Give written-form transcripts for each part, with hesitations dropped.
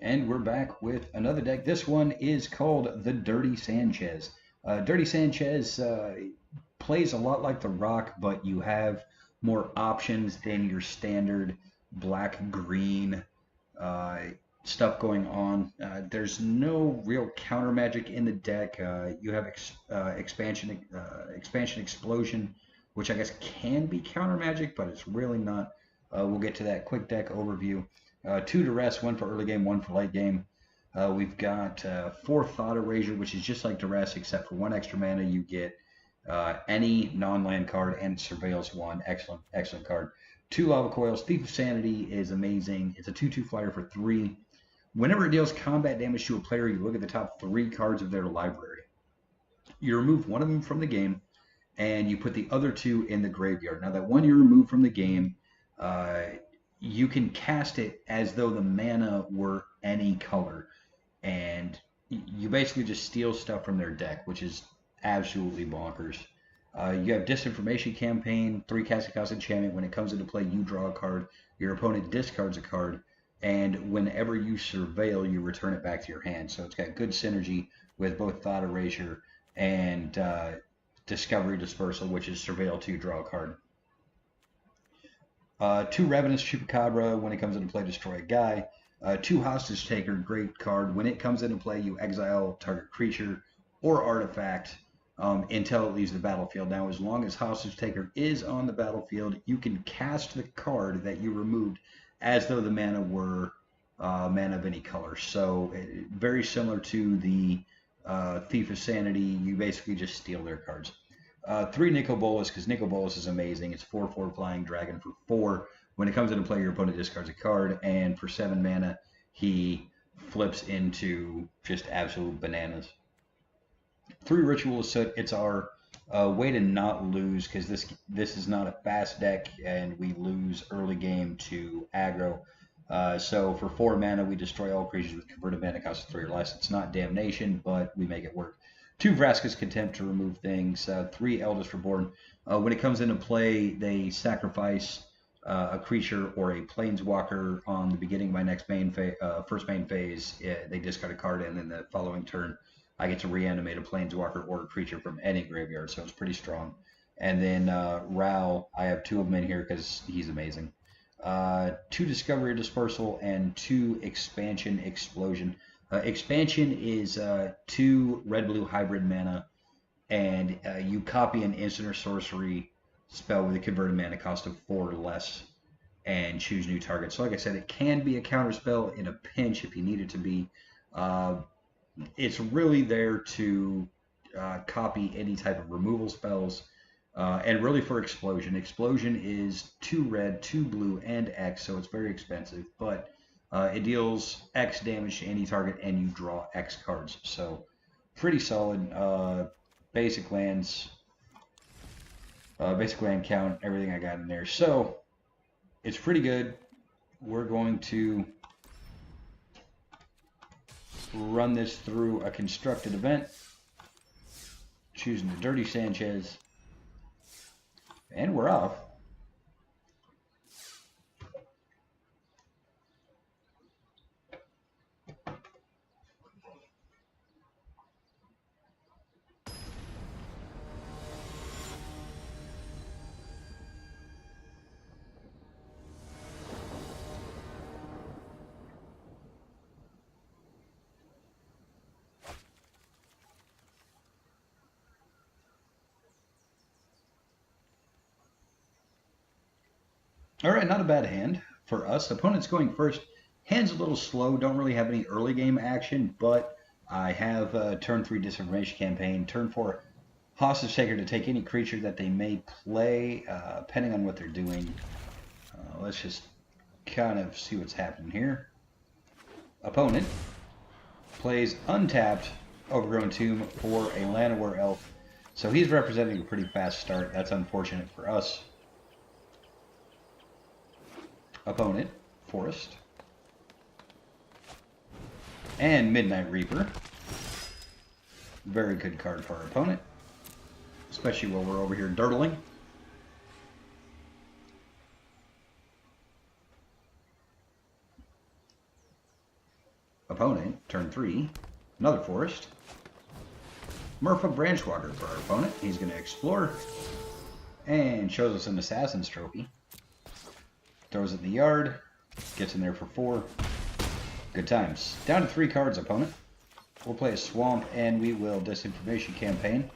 And we're back with another deck. This one is called the Dirty Sanchez. Dirty Sanchez plays a lot like the Rock, but you have more options than your standard black-green uh, stuff going on. There's no real counter magic in the deck. You have expansion explosion, which I guess can be counter magic, but it's really not. We'll get to that quick deck overview. Two Duress, one for early game, one for late game. We've got four Thought Erasure, which is just like Duress, except for one extra mana. You get any non-land card and Surveils one. Excellent, excellent card. Two Lava Coils. Thief of Sanity is amazing. It's a 2/2 flyer for 3. Whenever it deals combat damage to a player, you look at the top 3 cards of their library. You remove one of them from the game, and you put the other 2 in the graveyard. Now, that one you remove from the game, you can cast it as though the mana were any color, and you basically just steal stuff from their deck, which is absolutely bonkers. You have Disinformation Campaign, 3 casting cost enchantment. When it comes into play, you draw a card, your opponent discards a card, and whenever you surveil, you return it back to your hand. So it's got good synergy with both Thought Erasure and Discovery Dispersal, which is surveil to draw a card. 2 Ravenous Chupacabra. When it comes into play, destroy a guy. 2 Hostage Taker, great card. When it comes into play, you exile target creature or artifact until it leaves the battlefield. Now, as long as Hostage Taker is on the battlefield, you can cast the card that you removed as though the mana were mana of any color. So very similar to the Thief of Sanity, you basically just steal their cards. 3 Nicol Bolas, because Nicol Bolas is amazing. It's 4/4 flying dragon for 4. When it comes into play, your opponent discards a card, and for 7 mana, he flips into just absolute bananas. 3 Ritual of Soot. It's our way to not lose, because this is not a fast deck, and we lose early game to aggro. So for 4 mana, we destroy all creatures with converted mana cost of 3 or less. It's not damnation, but we make it work. 2 Vraska's Contempt to remove things. 3 Eldest Reborn. When it comes into play, they sacrifice a creature or a planeswalker on the beginning of my next first main phase. They discard a card, and then the following turn, I get to reanimate a planeswalker or a creature from any graveyard, so it's pretty strong. And then Ral, I have 2 of them in here because he's amazing. 2 Discovery Dispersal and 2 Expansion Explosion. Expansion is 2 red-blue hybrid mana, and you copy an instant or sorcery spell with a converted mana cost of 4 or less and choose new target. So like I said, it can be a counter spell in a pinch if you need it to be. It's really there to copy any type of removal spells, and really for Explosion. Explosion is 2 red, 2 blue, and X, so it's very expensive, but it deals X damage to any target, and you draw X cards. So pretty solid. Basic lands, basic land count, everything I got in there. So it's pretty good. We're going to run this through a constructed event, choosing the Dirty Sanchez, and we're off. All right, not a bad hand for us. Opponent's going first. Hand's a little slow. Don't really have any early game action, but I have turn 3 Disinformation Campaign, turn 4 Hostage Taker to take any creature that they may play, depending on what they're doing. Let's just kind of see what's happening here. Opponent plays untapped Overgrown Tomb for a Llanowar Elf. So he's representing a pretty fast start. That's unfortunate for us. Opponent, Forest, and Midnight Reaper. Very good card for our opponent, especially while we're over here dirtling. opponent. Turn 3. Another forest. Murpha Branchwalker for our opponent. He's going to explore. And shows us an Assassin's Trophy. Throws it in the yard. Gets in there for 4. Good times. Down to 3 cards, opponent. We'll play a Swamp, and we will Disinformation Campaign.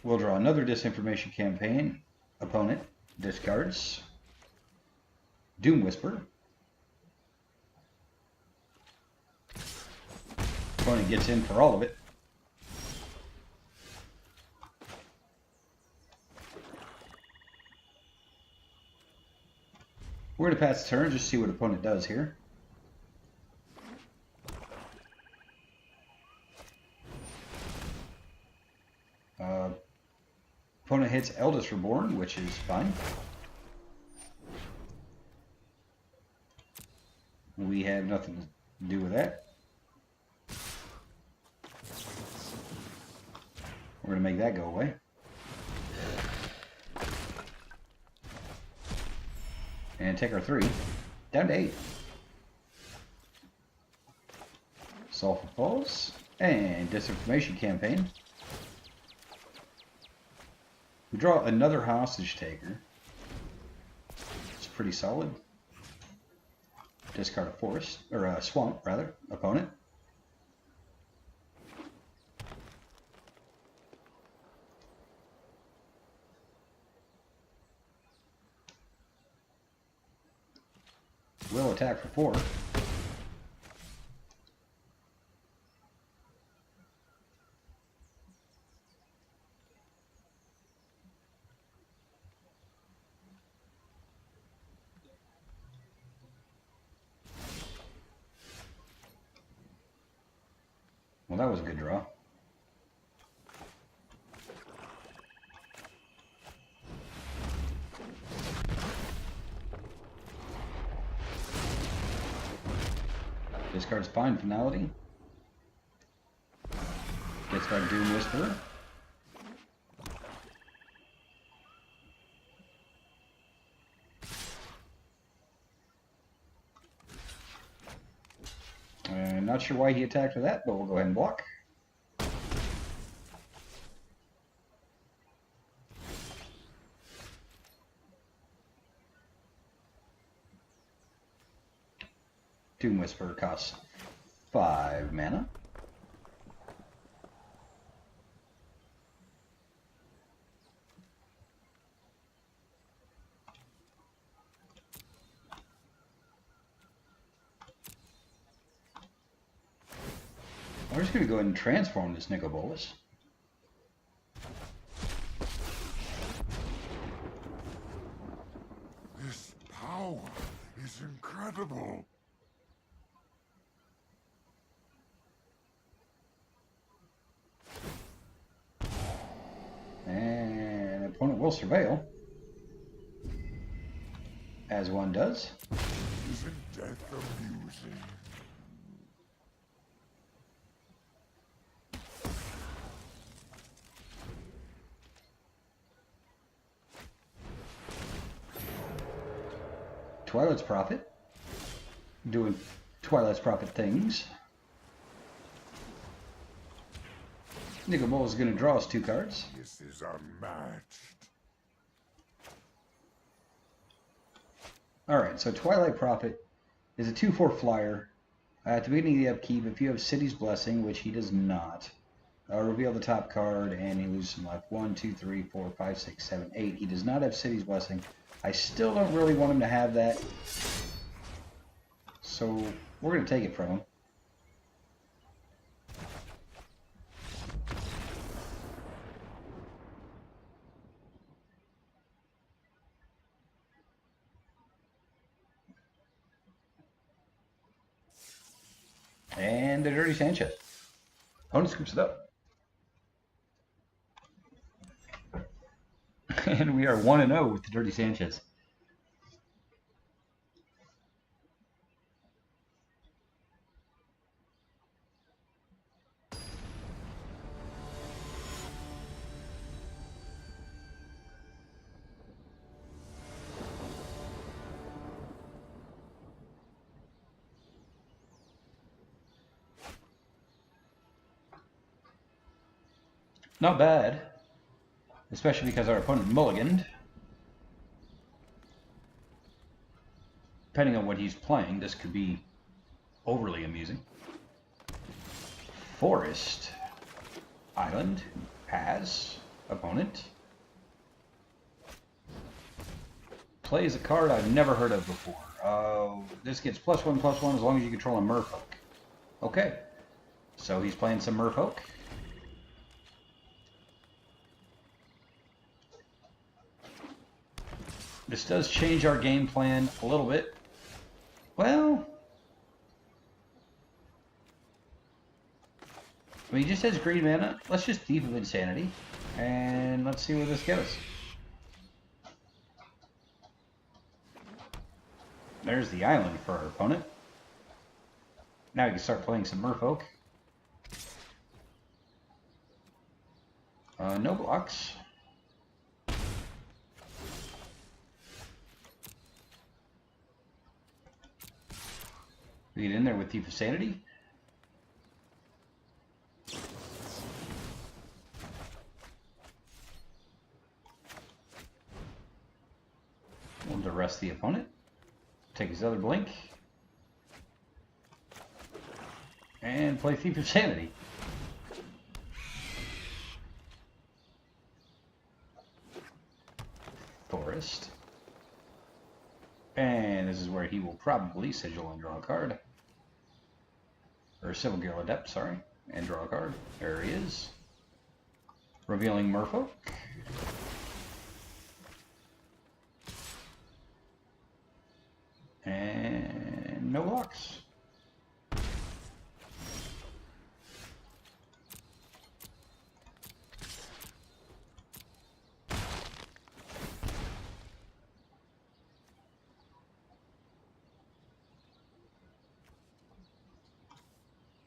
We'll draw another Disinformation Campaign. Opponent discards. Doom Whisper. Opponent gets in for all of it. We're going to pass the turn, just see what opponent does here. Opponent hits Eldest Reborn, which is fine. We have nothing to do with that. We're going to make that go away. And take our 3. Down to 8. Sulfur Falls. And Disinformation Campaign. We draw another Hostage Taker. It's pretty solid. Discard a forest, or a swamp, rather, opponent. Will attack for 4. Well, that was a good draw. Discards Fine Finality. Discard Doom Whisperer. Not sure why he attacked for that, but we'll go ahead and block. Doom Whisperer costs 5 mana. We're just going to go ahead and transform this Nicol Bolas. This power is incredible. And opponent will surveil, as one does. Isn't death amusing? Twilight's Prophet, doing Twilight's Prophet things. Nicol Bolas is going to draw us 2 cards. This is unmatched. Alright, so Twilight Prophet is a 2/4 flyer. At the beginning of the upkeep, if you have City's Blessing, which he does not, reveal the top card and he loses some life. 1, 2, 3, 4, 5, 6, 7, 8. He does not have City's Blessing. I still don't really want him to have that, so we're going to take it from him. And the Dirty Sanchez. Opponent scoops it up. And we are 1-0 with the Dirty Sanchez. Not bad. Especially because our opponent mulliganed. Depending on what he's playing, this could be overly amusing. Forest. Island. Pass. Opponent. Plays a card I've never heard of before. This gets +1/+1 as long as you control a merfolk. Okay. So he's playing some merfolk. This does change our game plan a little bit. Well, I mean, he just has green mana. Let's just Thief of Insanity, and let's see where this gets us. There's the island for our opponent. Now we can start playing some merfolk. No blocks. We get in there with Thief of Sanity. We'll duress the opponent. Take his other blink. And play Thief of Sanity. Forest. And this is where he will probably sigil and draw a card. Or Civil Guild Adept, sorry. And draw a card. There he is. Revealing Merfolk. And no blocks.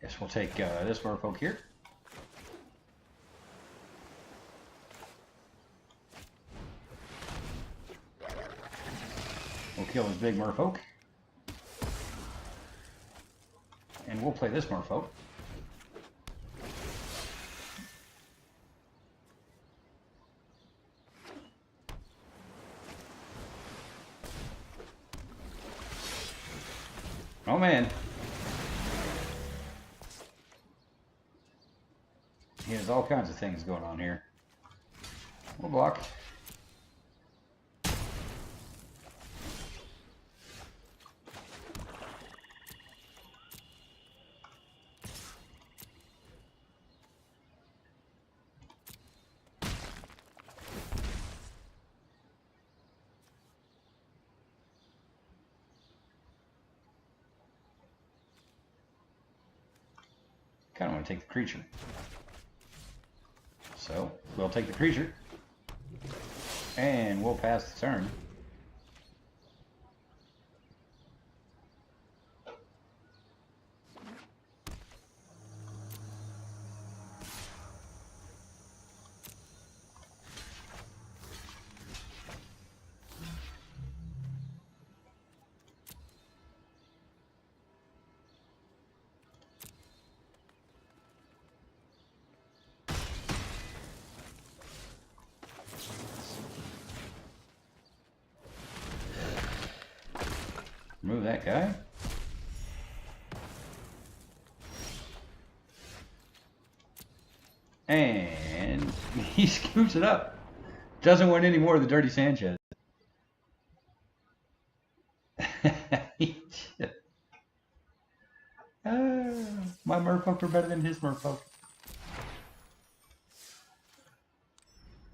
Guess we'll take this merfolk here. We'll kill his big merfolk. And we'll play this merfolk. Oh man. He has all kinds of things going on here. We'll block. Kind of want to take the creature. So, we'll take the creature. And we'll pass the turn. Remove that guy. And he scoops it up. Doesn't want any more of the Dirty Sanchez. My merfolk are better than his merfolk.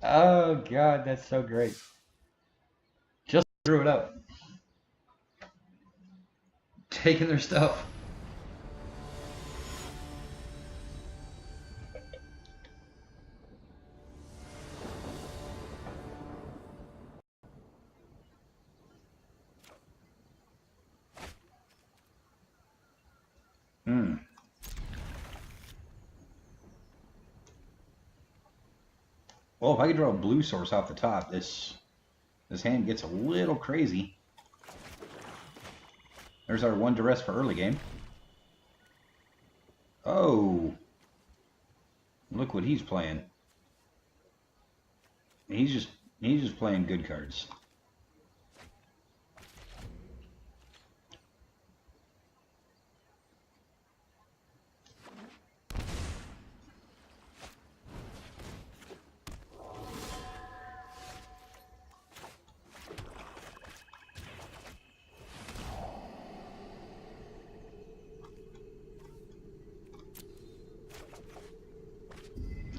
Oh god, that's so great. Just threw it up. Taking their stuff. Well, if I could draw a blue source off the top, this hand gets a little crazy. There's our one duress for early game. Oh, look what he's playing. He's just playing good cards.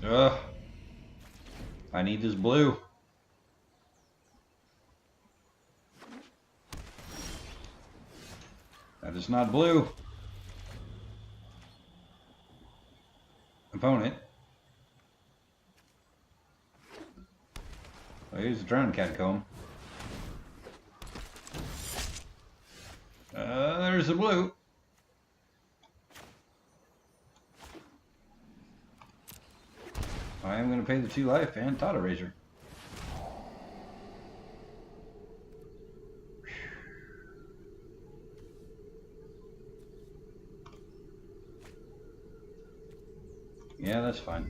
Ugh. I need this blue. That is not blue. Opponent. Well, here's the Drowned Catacomb. There's the blue. I am going to pay the 2 life and Thought Eraser. Yeah, that's fine.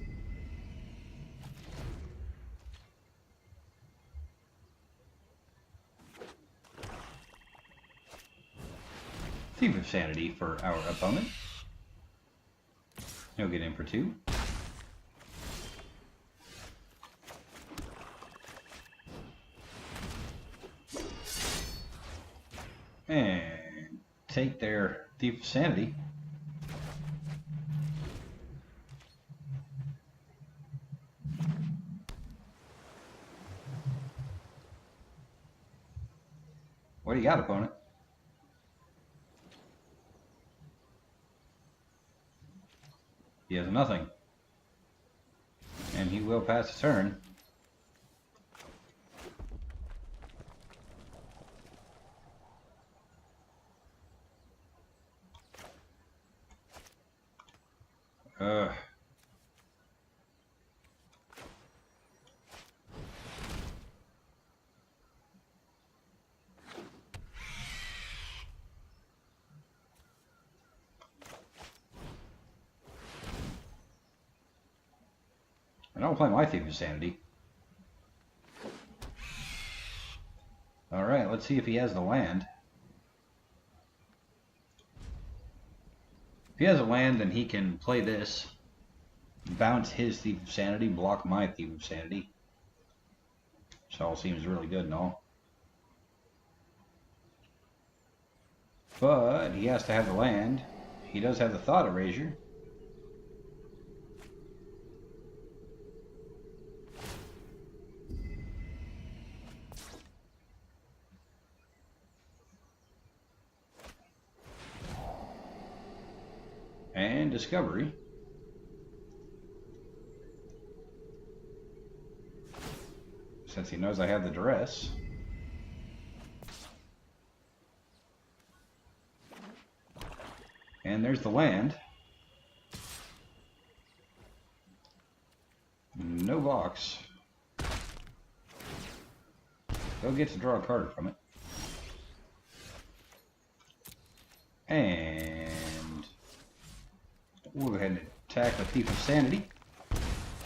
Thief of Sanity for our opponent. He'll get in for 2. And take their Thief of Sanity. What do you got, opponent? He has nothing. And he will pass the turn. I don't play my Thief of Sanity. Alright, let's see if he has the land. If he has a land, then he can play this. Bounce his Thief of Sanity, block my Thief of Sanity. Which all seems really good and all. But he has to have the land. He does have the Thought Erasure. And Discovery. Since he knows I have the Duress. And there's the land. No box. He'll get to draw a card from it. And we'll go ahead and attack the Thief of Sanity.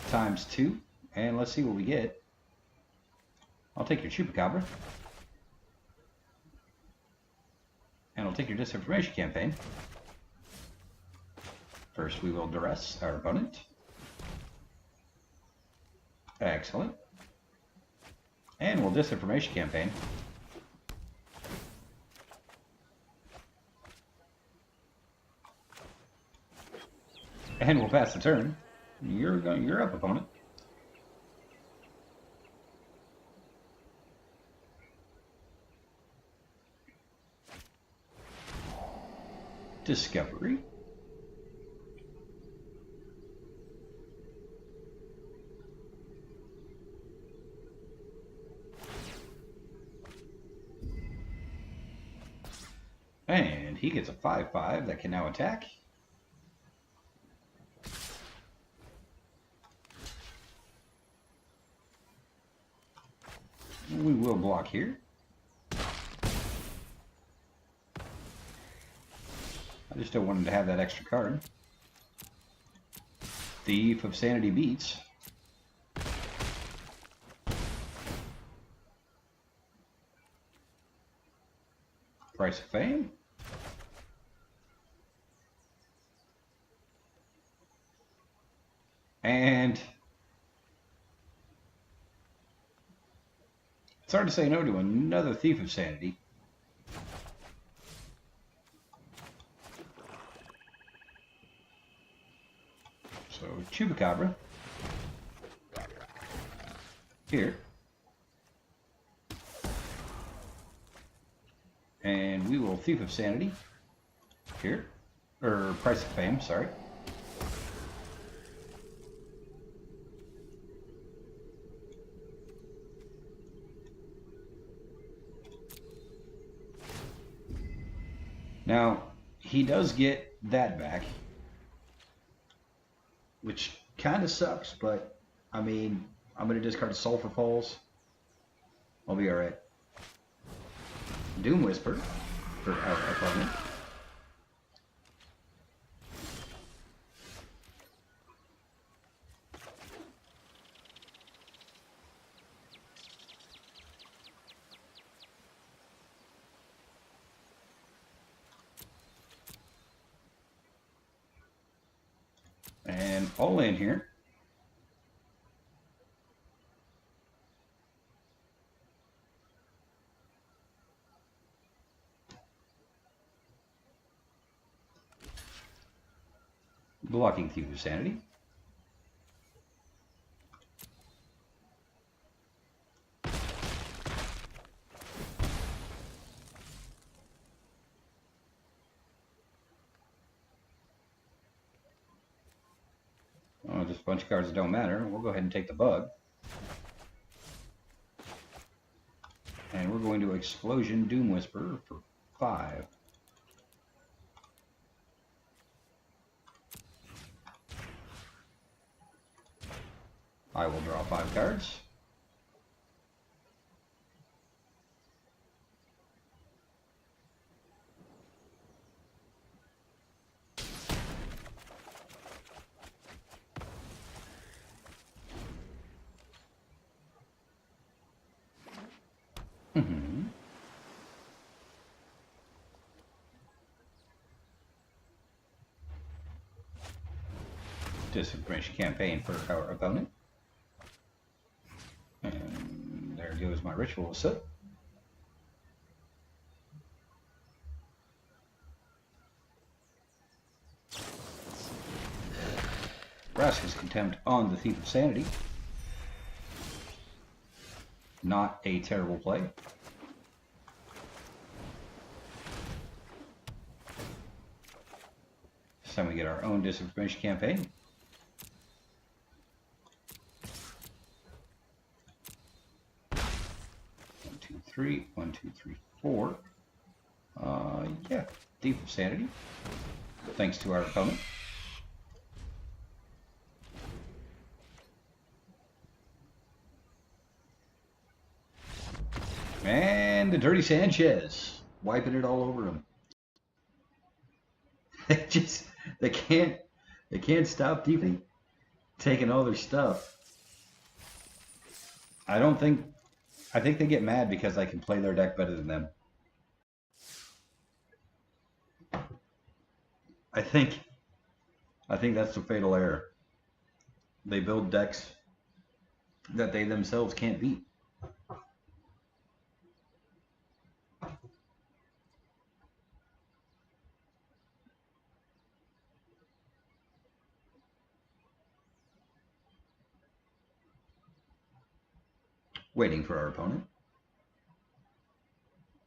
×2. And let's see what we get. I'll take your Chupacabra. And I'll take your Disinformation Campaign. First we will Duress our opponent. Excellent. And we'll Disinformation Campaign. And we'll pass the turn. You're up, opponent. Discovery. And he gets a 5/5 that can now attack. We will block here. I just don't want him to have that extra card. Thief of Sanity beats. Price of Fame. And it's hard to say no to another Thief of Sanity. So Chupacabra. Here. And we will Thief of Sanity. Here. Or Price of Fame, sorry. Now, he does get that back, which kind of sucks, but I mean, I'm going to discard Sulphur Falls. I'll be alright. Doom Whisper for our opponent. And all in here. Blocking Thief of Sanity. Oh, just a bunch of cards that don't matter. We'll go ahead and take the bug. And we're going to Explosion Doom Whisper for 5. I will draw 5 cards. Disinformation campaign for our opponent. And there goes my Ritual of Soot. Vraska's Contempt on the Thief of Sanity. Not a terrible play. This time we get our own Disinformation campaign. 3, 1, 2, 3, 4. Yeah, Thief of Sanity. Thanks to our opponent. And the Dirty Sanchez, wiping it all over him. they can't stop thieving, taking all their stuff. I think they get mad because I can play their deck better than them. I think that's the fatal error. They build decks that they themselves can't beat. Waiting for our opponent.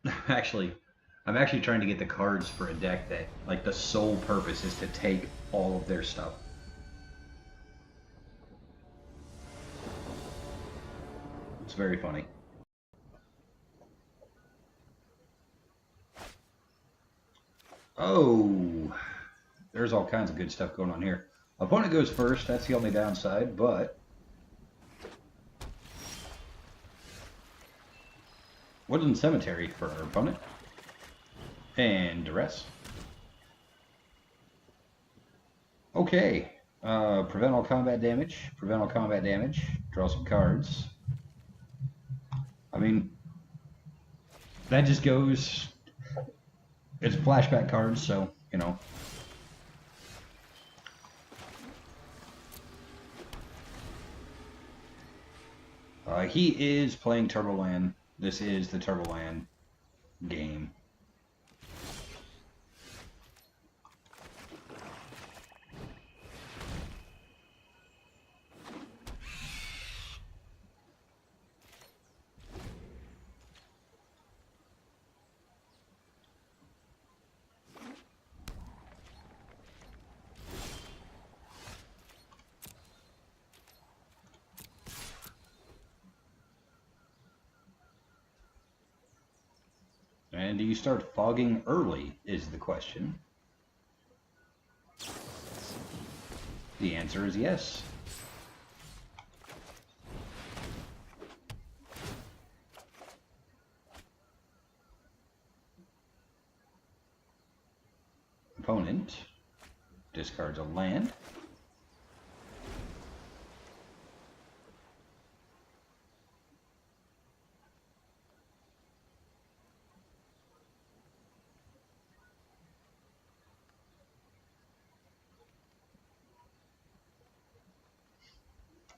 I'm actually trying to get the cards for a deck that, like, the sole purpose is to take all of their stuff. It's very funny. Oh, there's all kinds of good stuff going on here. Opponent goes first. That's the only downside, but Woodland Cemetery for our opponent. And Duress. Okay. Prevent all combat damage. Prevent all combat damage. Draw some cards. I mean, that just goes It's flashback cards, so, you know. He is playing Turboland. This is the Turboland game. And do you start fogging early is the question. The answer is yes. Opponent discards a land.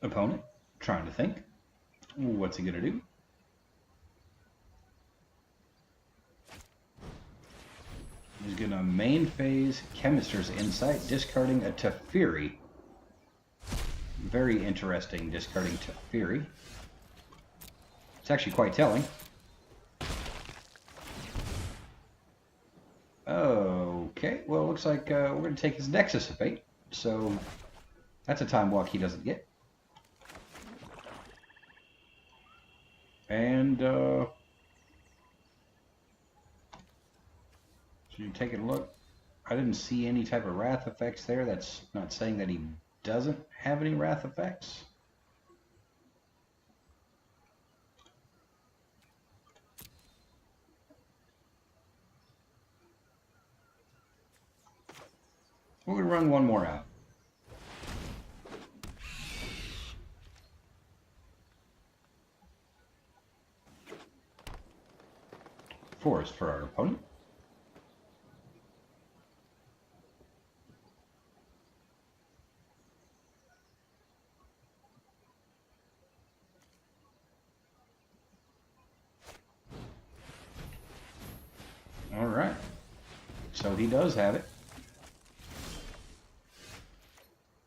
Opponent trying to think. What's he going to do? He's going to main phase Chemister's Insight, discarding a Teferi. Very interesting, discarding Teferi. It's actually quite telling. Okay, well, it looks like we're going to take his Nexus of Fate. So that's a time walk he doesn't get. And so you take a look. I didn't see any type of wrath effects there. That's not saying that he doesn't have any wrath effects. We're going to run one more out. Forest for our opponent. All right. So he does have it.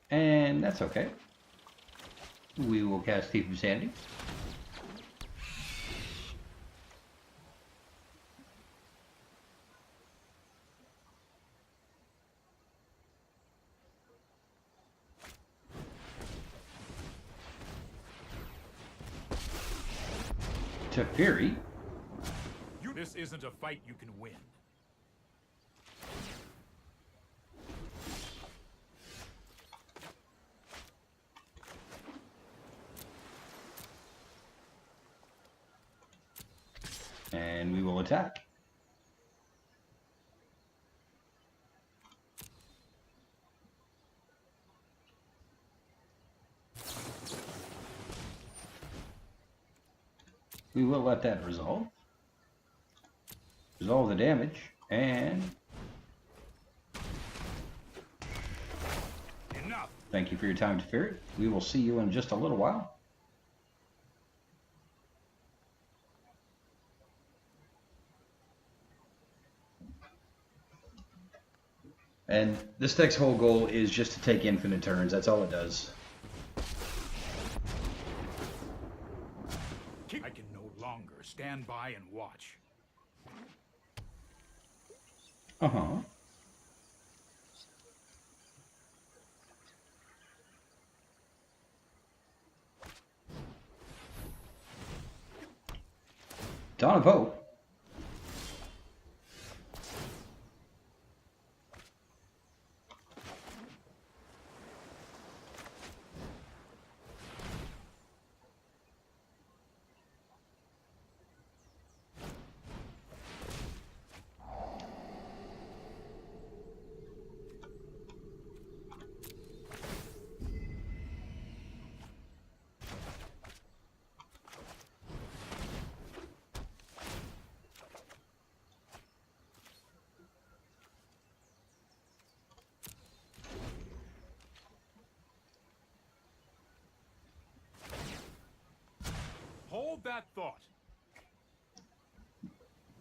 And that's okay. We will cast Thief of Sanity. Teferi. This isn't a fight you can win. And we will attack. We will let that resolve. Resolve the damage, and Enough. Thank you for your time, Teferi. We will see you in just a little while. And this deck's whole goal is just to take infinite turns. That's all it does. I can no longer stand by and watch. Uh-huh. Dawn of Hope. that thought.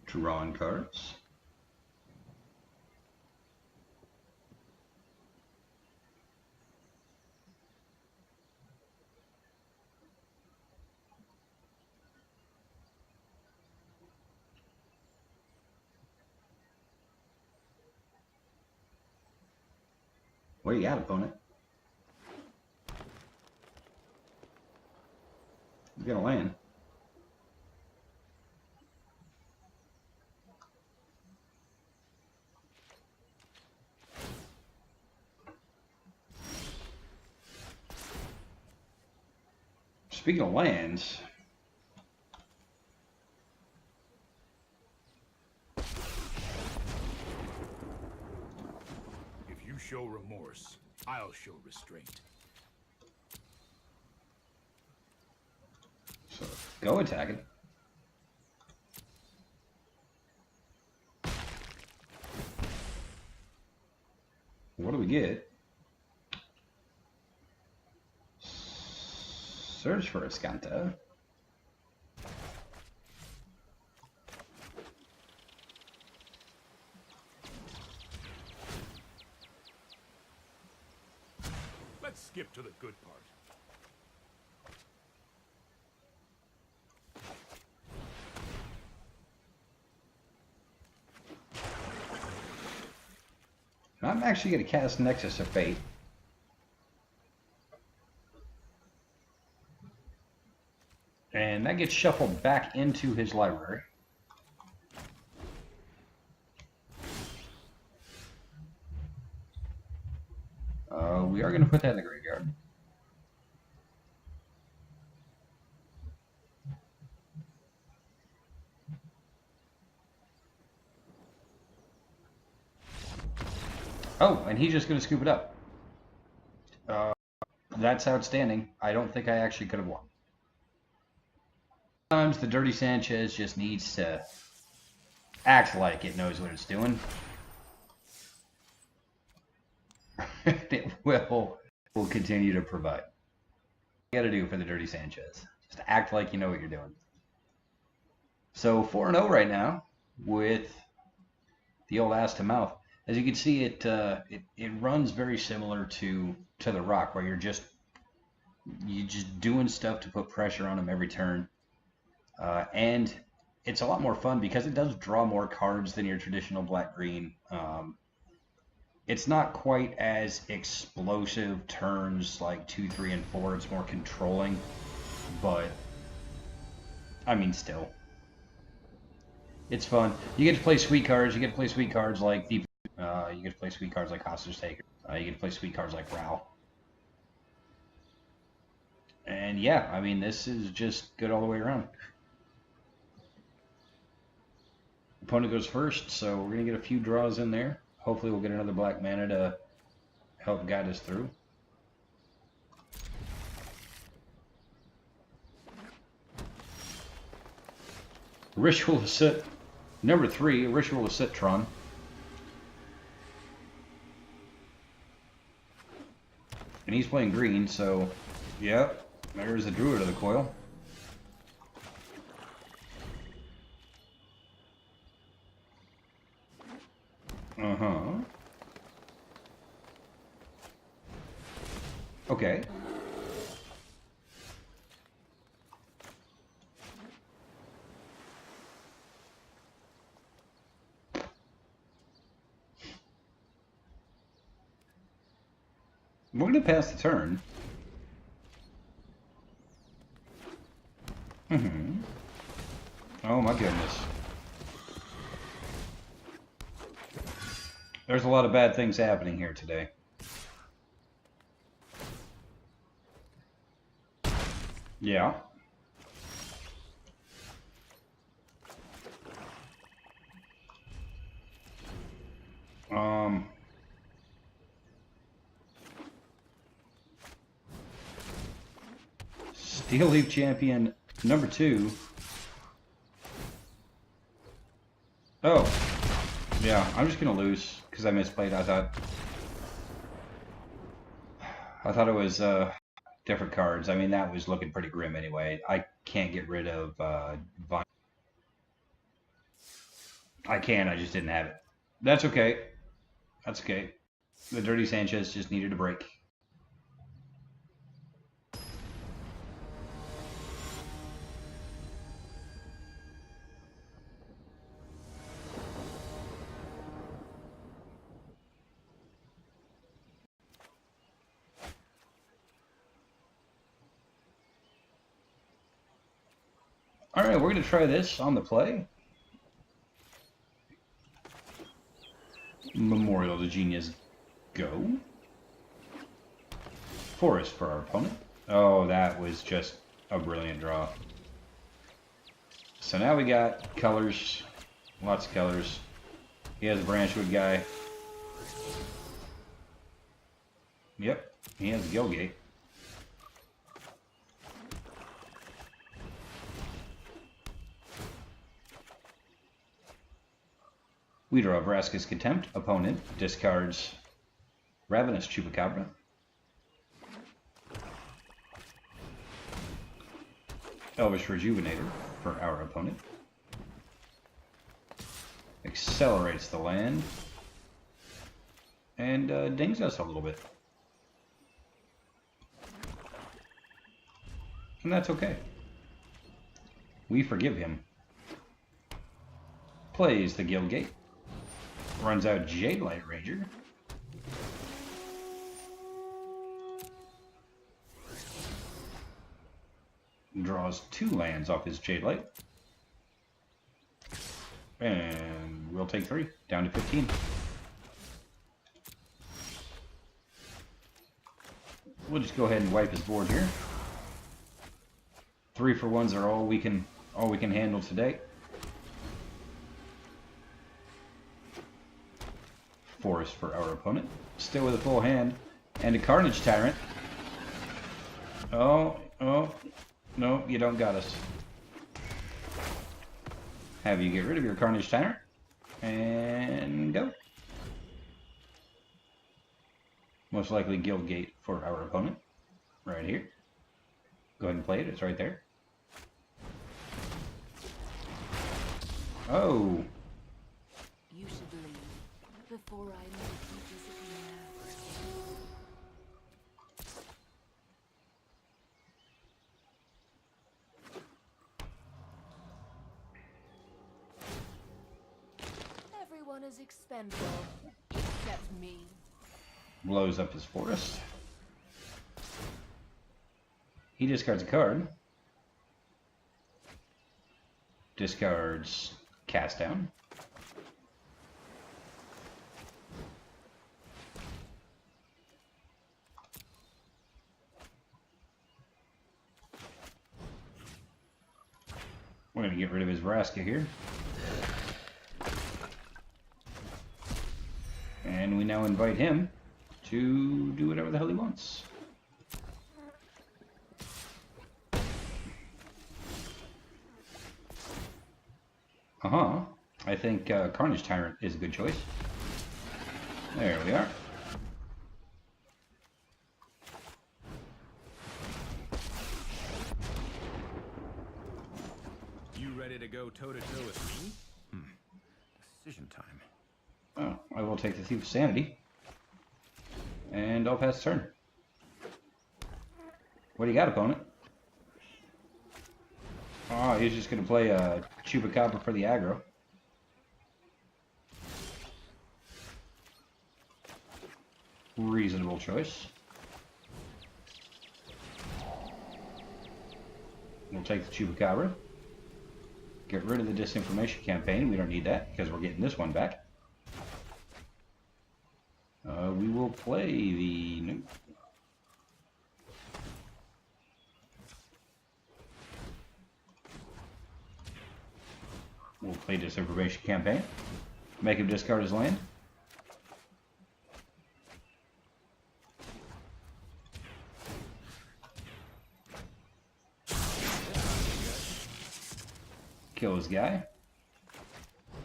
Drawing cards. What do you got, opponent? He's gonna land. Speaking of lands, If you show remorse, I'll show restraint. so go attacking. What do we get? Search for Escanta. Let's skip to the good part. I'm actually going to cast Nexus of Fate. And that gets shuffled back into his library. We are going to put that in the graveyard. Oh, and he's just going to scoop it up. That's outstanding. I don't think I actually could have won. Sometimes the Dirty Sanchez just needs to act like it knows what it's doing. It will continue to provide. What you got to do for the Dirty Sanchez. Just act like you know what you're doing. So 4-0 right now with the old ass to mouth. As you can see, it runs very similar to the Rock, where you're just doing stuff to put pressure on him every turn. And it's a lot more fun because it does draw more cards than your traditional black-green. It's not quite as explosive turns like 2, 3, and 4. It's more controlling, but I mean, still, it's fun. You get to play sweet cards. You get to play sweet cards like Deep. You get to play sweet cards like Hostage Taker. You get to play sweet cards like Ral. And yeah, I mean, this is just good all the way around. Opponent goes first, so we're going to get a few draws in there. Hopefully we'll get another black mana to help guide us through. Ritual of Sit. Number 3, Ritual of Citron. And he's playing green, so yep, there's the Druid of the Coil. Okay. We're going to pass the turn. Oh my goodness. There's a lot of bad things happening here today. Yeah. Steel Leaf Champion number 2. Oh. Yeah, I'm just gonna lose because I misplayed. I thought it was different cards. I mean, that was looking pretty grim anyway. I can't get rid of I can, I just didn't have it. That's okay. That's okay. The Dirty Sanchez just needed a break. All right, we're going to try this on the play. Memorial to Genius, go. Forest for our opponent. Oh, that was just a brilliant draw. So now we got colors, lots of colors. He has a Branchwood guy. Yep, he has Gilgate. We draw Vraska's Contempt. Opponent discards Ravenous Chupacabra. Elvish Rejuvenator for our opponent. Accelerates the land. And dings us a little bit. And that's okay. We forgive him. Plays the Gilgate. Runs out Jade Light Ranger. Draws 2 lands off his Jade Light. And we'll take 3, down to 15. We'll just go ahead and wipe his board here. 3-for-1s are all we can handle today. Forest for our opponent. Still with a full hand. And a Carnage Tyrant. Oh, no, you don't got us. Have you get rid of your Carnage Tyrant. And go. Most likely Guildgate for our opponent. Right here. Go ahead and play it. It's right there. Oh. You should leave before I make you disappear. Everyone is expendable, except me. Blows up his forest. He discards a card. Discards Cast Down. We're going to get rid of his Vraska here. And we now invite him to do whatever the hell he wants. I think Carnage Tyrant is a good choice. There we are. You ready to go toe-to-toe with me? Decision time. Oh, I will take the Thief of Sanity. And I'll pass turn. What do you got, opponent? Oh, he's just going to play a Chupacabra for the aggro. Reasonable choice. We'll take the Chupacabra. Get rid of the Disinformation Campaign. We don't need that because we're getting this one back. We will play the... Nope. We'll play Disinformation Campaign. Make him discard his land. Kill his guy.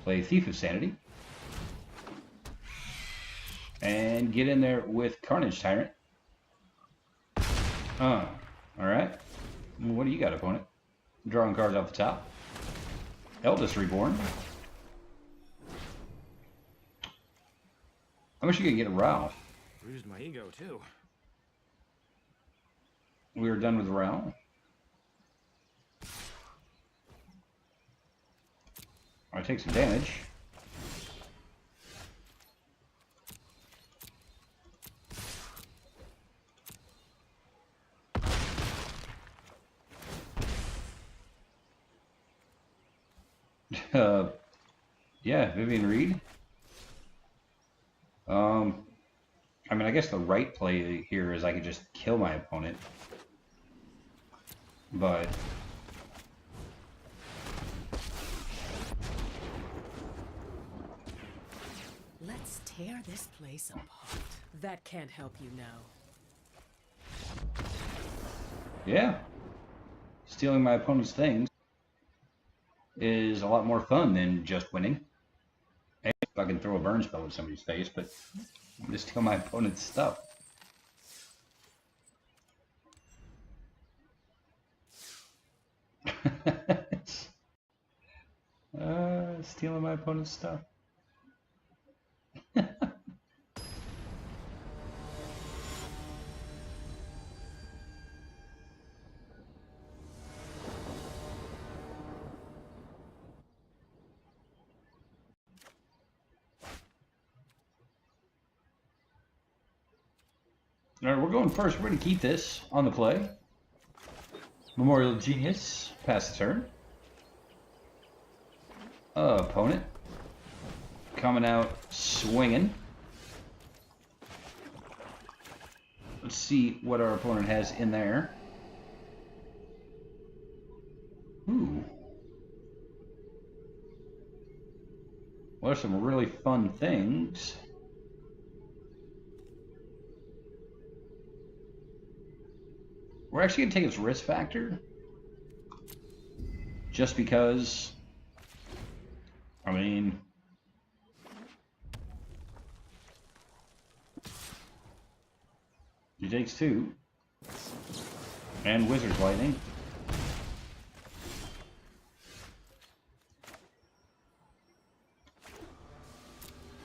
Play Thief of Sanity. And get in there with Carnage Tyrant. Alright. What do you got, opponent? Drawing cards off the top. Eldest Reborn. How much you gonna get a Rao? Bruised my ego, too. We were done with Rao. I take some damage. Yeah, Vivian Reed. I mean, I guess the right play here is I could just kill my opponent, but Let's tear this place apart. That can't help you now. yeah, stealing my opponent's things is a lot more fun than just winning. And if I can throw a burn spell at somebody's face, but just steal my opponent's stuff. Stealing my opponent's stuff. All right, we're going first. We're going to keep this on the play. Memorial Genius, pass the turn. Opponent coming out swinging. Let's see what our opponent has in there. Ooh. Well, there's some really fun things. We're actually going to take its risk factor. Just because, I mean, he takes 2. And Wizard's Lightning.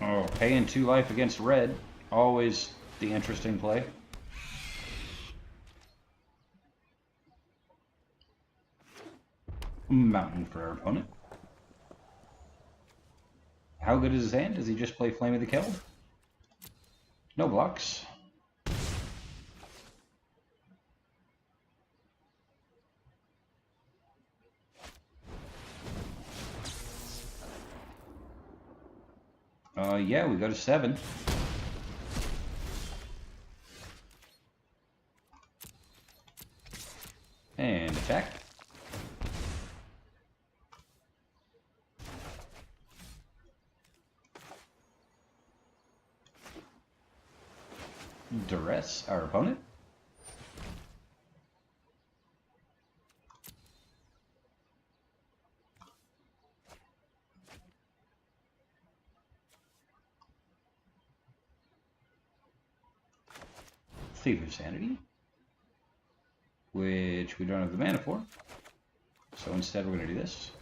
Oh, paying 2 life against red. Always the interesting play. Mountain for our opponent. How good is his hand? Does he just play Flame of the Keld? No blocks. Yeah, we go to 7. And attack. Duress our opponent. Thief of Sanity, which we don't have the mana for. So instead we're going to do this.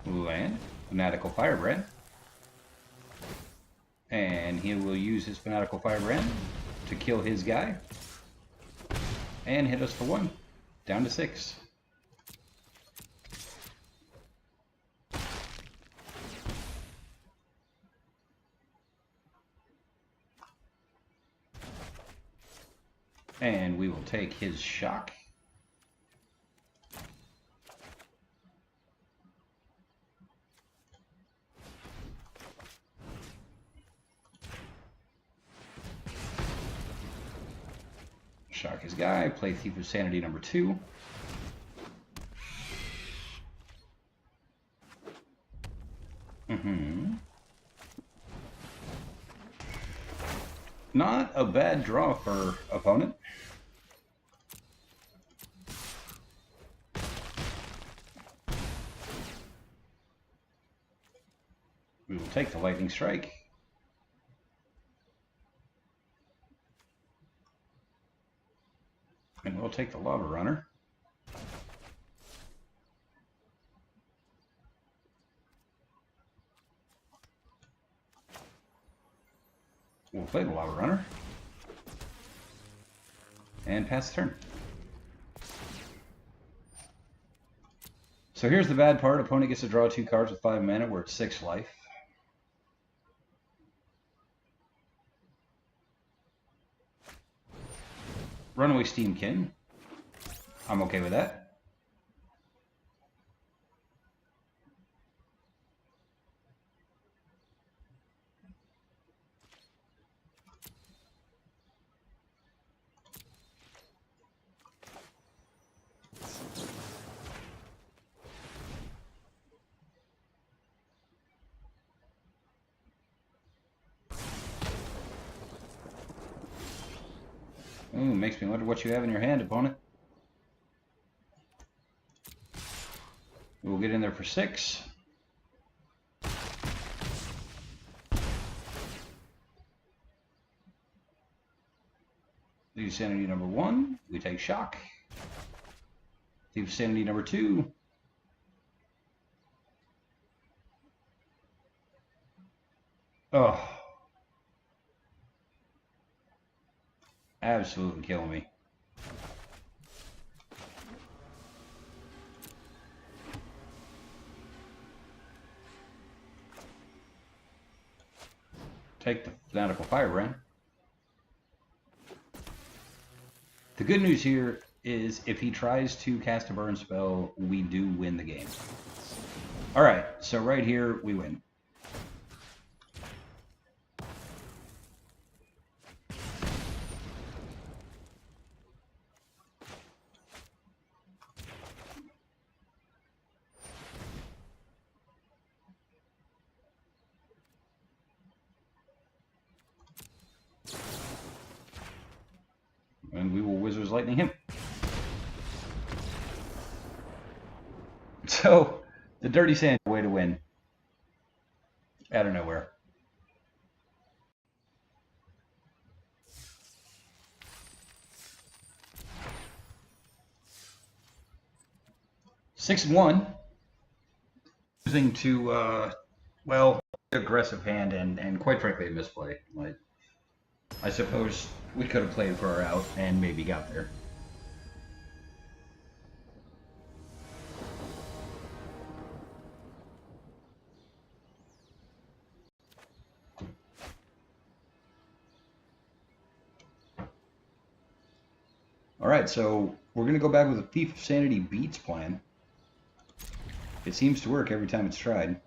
Land, Fanatical Firebrand. And he will use his Fanatical Firebrand to kill his guy. And hit us for 1. Down to 6. And we will take his shock. Shock his guy, play Thief of Sanity number 2. Not a bad draw for opponent. We will take the Lightning Strike. take the Lava Runner. We'll play the Lava Runner. And pass the turn. So here's the bad part. Opponent gets to draw 2 cards with 5 mana. We're at 6 life. Runaway Steamkin. I'm okay with that. Ooh, makes me wonder what you have in your hand, opponent. We'll get in there for 6. Thief Sanity number 1, we take shock. Thief Sanity number 2. Oh. Absolutely killing me. Take the Fanatical Firebrand. The good news here is if he tries to cast a burn spell, we do win the game. Alright, so right here, we win. And we will Wizard's Lightning him. So, the Dirty Sand way to win. Out of nowhere. Six and 1. Losing to, well, aggressive hand and quite frankly a misplay. Like, I suppose we could have played for our out and maybe got there. Alright, so we're going to go back with a Thief of Sanity Beats plan. It seems to work every time it's tried.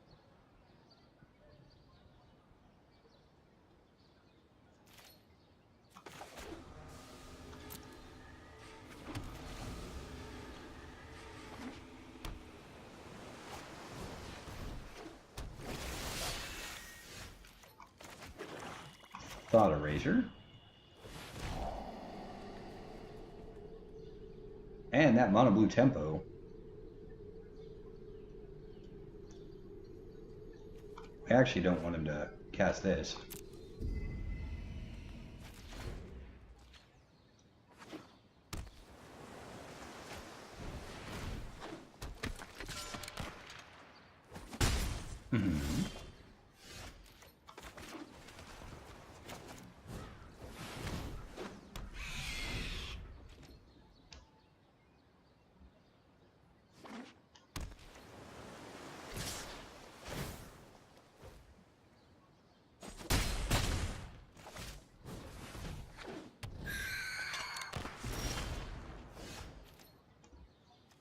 Thought Eraser. And that mono blue tempo. I actually don't want him to cast this.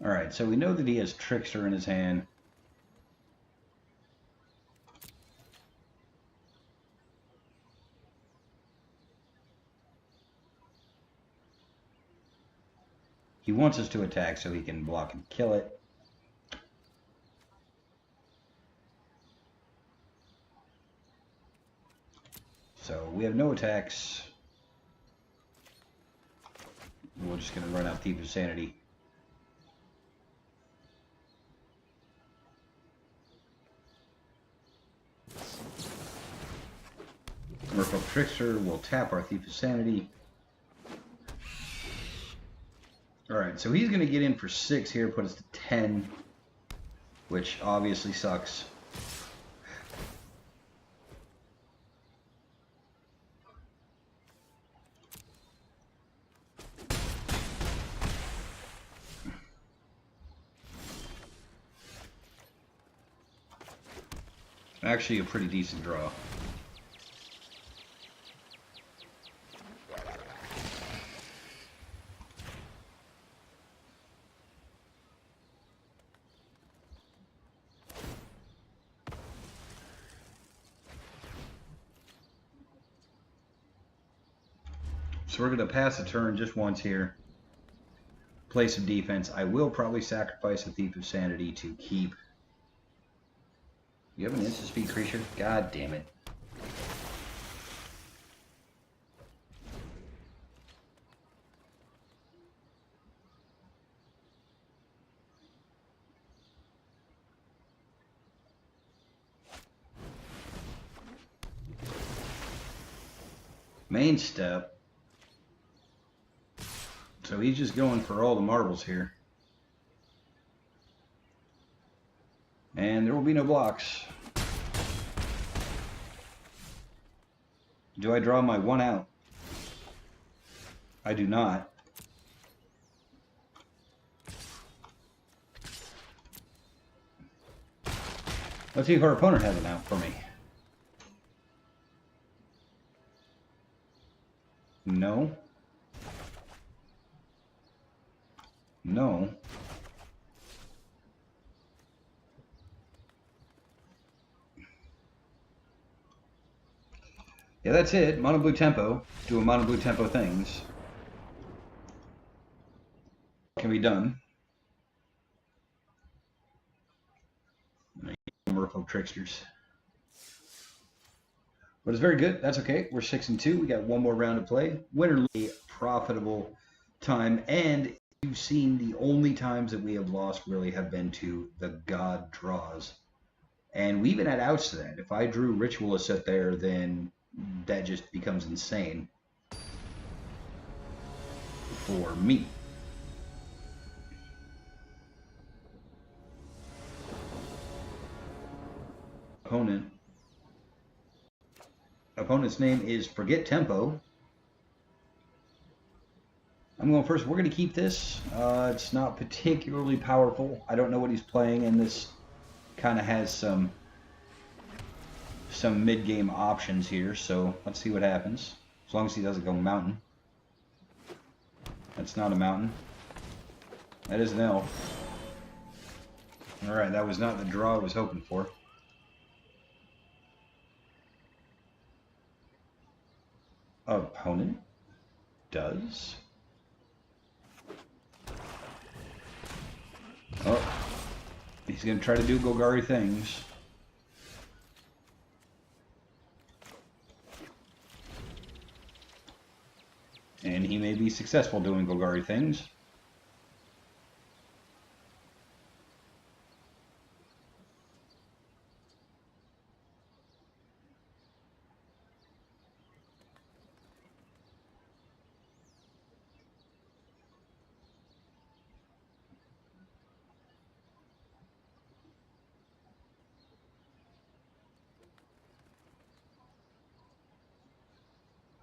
Alright, so we know that he has Trickster in his hand. He wants us to attack so he can block and kill it. So we have no attacks. We're just going to run out Thief of Sanity. Merfolk Trickster will tap our Thief of Sanity. Alright, so he's going to get in for 6 here, put us to 10, which obviously sucks. Actually, a pretty decent draw. So we're going to pass a turn just once here. Play some defense. I will probably sacrifice a Thief of Sanity to keep. You have an instant speed creature? God damn it. Main step. So he's just going for all the marbles here. And there will be no blocks. Do I draw my 1 out? I do not. Let's see if our opponent has an out for me. No. No. Yeah, that's it. Mono blue tempo. Doing mono blue tempo things. Can be done. Merfolk tricksters. But it's very good. That's okay. We're 6-2. We got one more round to play. Winner a profitable time. And you've seen the only times that we have lost really have been to the God draws. And we even had outs to that. If I drew Ritualist at there, then that just becomes insane for me. Opponent's name is Forget Tempo. I'm going first. We're going to keep this. It's not particularly powerful. I don't know what he's playing, and this kind of has some mid-game options here, so let's see what happens. As long as he doesn't go mountain. That's not a mountain. That is an elf. Alright, that was not the draw I was hoping for. Opponent does. Oh, he's going to try to do Golgari things. And he may be successful doing Golgari things.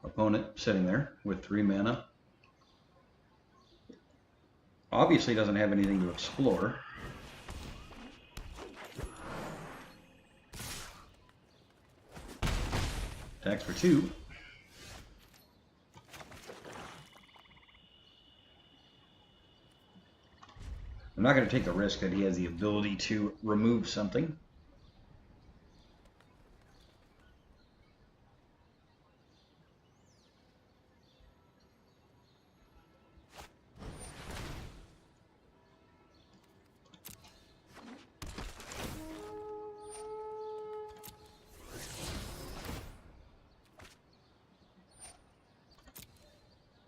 Opponent sitting there with 3 mana. Obviously doesn't have anything to explore. Attacks for 2. I'm not going to take the risk that he has the ability to remove something.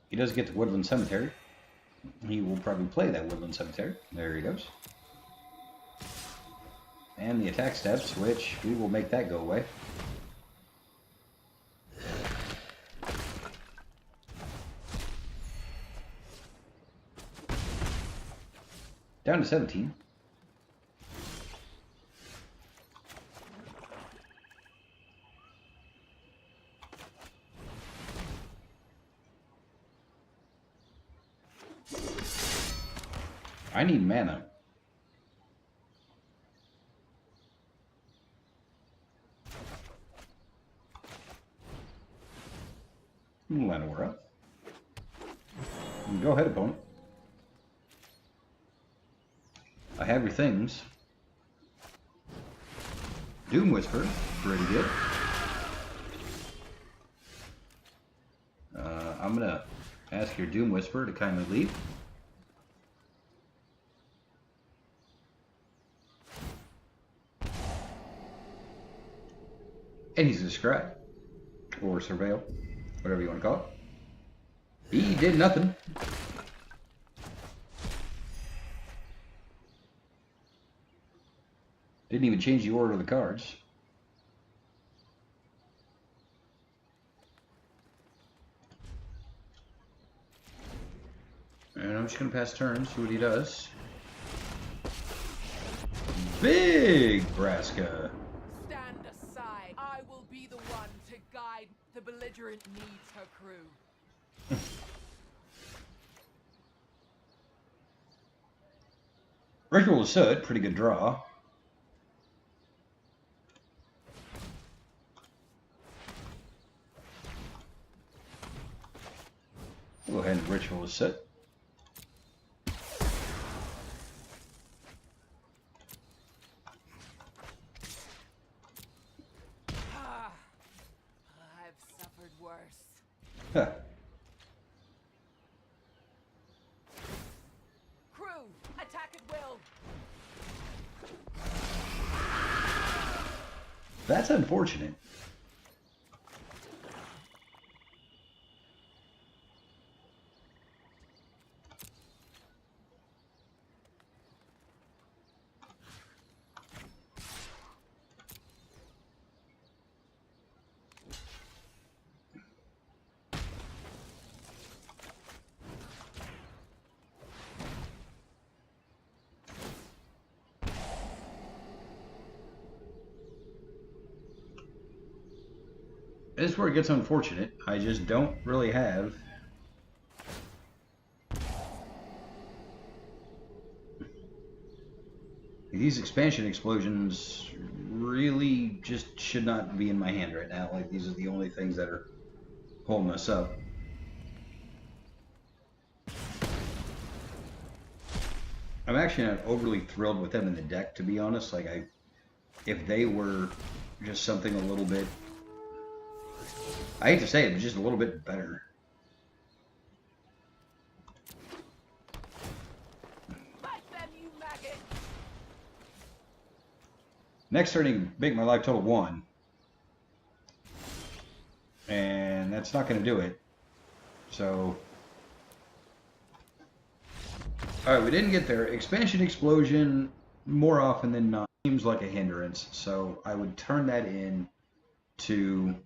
He does get the Woodland Cemetery. He will probably play that Woodland Cemetery. There he goes. And the attack steps, which we will make that go away. Down to 17. I need mana. Lana, we're up. Go ahead, opponent. I have your things. Doom Whisper, pretty good. I'm gonna ask your Doom Whisper to kindly leave. And he's a Scry. Or Surveil. Whatever you want to call it. He did nothing. Didn't even change the order of the cards. And I'm just going to pass turn, see what he does. Big Braska. Stand aside. I will be the one to guide. The belligerent needs her crew. Ritual of Soot, pretty good draw. Go ahead and Ritual of Soot. I've suffered worse. Huh. Crew, attack at will. That's unfortunate. This is where it gets unfortunate. I just don't really have these expansion explosions. Really just should not be in my hand right now. Like, these are the only things that are holding us up. I'm actually not overly thrilled with them in the deck, to be honest. Like, if they were just something a little bit, I hate to say it, but just a little bit better. Fight them, you maggot. Next turning, make my life total 1. And that's not going to do it. So, alright, we didn't get there. Expansion Explosion, more often than not, seems like a hindrance. So I would turn that in to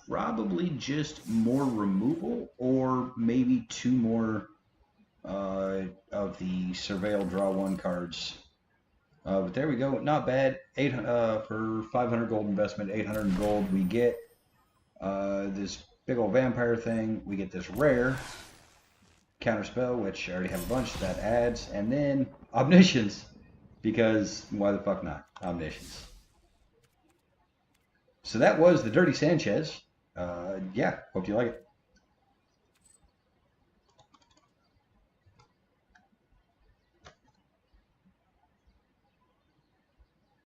probably just more removal, or maybe 2 more of the Surveil Draw 1 cards. But there we go. Not bad. For 500 gold investment, 800 gold, we get this big old vampire thing. We get this rare counterspell, which I already have a bunch that adds, and then Omniscience, because why the fuck not? Omniscience. So that was the Dirty Sanchez. Yeah, hope you like it.